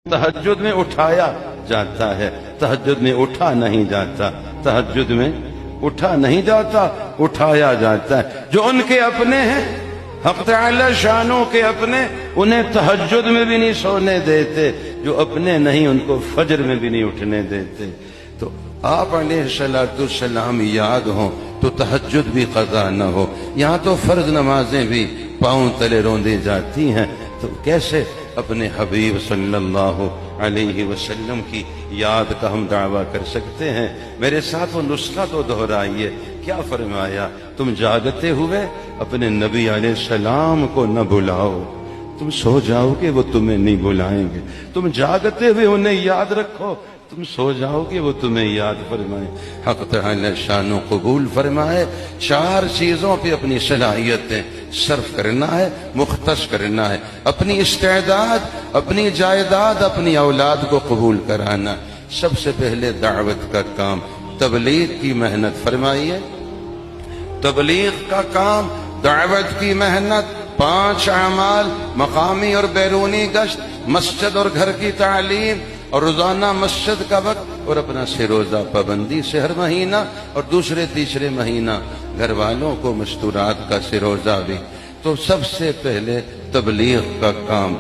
تہجد میں اٹھایا جاتا ہے، تہجد میں اٹھا نہیں جاتا، تہجد میں اٹھا نہیں جاتا، اٹھایا جاتا ہے۔ جو ان کے اپنے ہیں، حق تعالی شانوں کے اپنے، انہیں تہجد میں بھی نہیں سونے دیتے، جو اپنے نہیں ان کو فجر میں بھی نہیں اٹھنے دیتے۔ تو آپ علیہ السلام یاد ہوں تو تہجد بھی قضا نہ ہو، یہاں تو فرض نمازیں بھی پاؤں تلے روندی جاتی ہیں، تو کیسے اپنے حبیب صلی اللہ علیہ وسلم کی یاد کا ہم دعویٰ کر سکتے ہیں؟ میرے ساتھ وہ نسخہ تو دہرائیے، کیا فرمایا؟ تم جاگتے ہوئے اپنے نبی علیہ السلام کو نہ بلاؤ، تم سو جاؤ گے وہ تمہیں نہیں بلائیں گے، تم جاگتے ہوئے انہیں یاد رکھو، تم سو جاؤ گے وہ تمہیں یاد فرمائیں۔ حق تعالی شان و قبول فرمائے، چار چیزوں پہ اپنی صلاحیتیں صرف کرنا ہے، مختص کرنا ہے، اپنی استعداد، اپنی جائیداد، اپنی اولاد کو قبول کرانا۔ سب سے پہلے دعوت کا کام، تبلیغ کی محنت، فرمائیے تبلیغ کا کام، دعوت کی محنت، 5 اعمال، مقامی اور بیرونی گشت، مسجد اور گھر کی تعلیم، اور روزانہ مسجد کا وقت، اور اپنا سے روزہ پابندی سے ہر مہینہ، اور دوسرے تیسرے مہینہ گھر والوں کو مستورات کا سے روزہ بھی۔ تو سب سے پہلے تبلیغ کا کام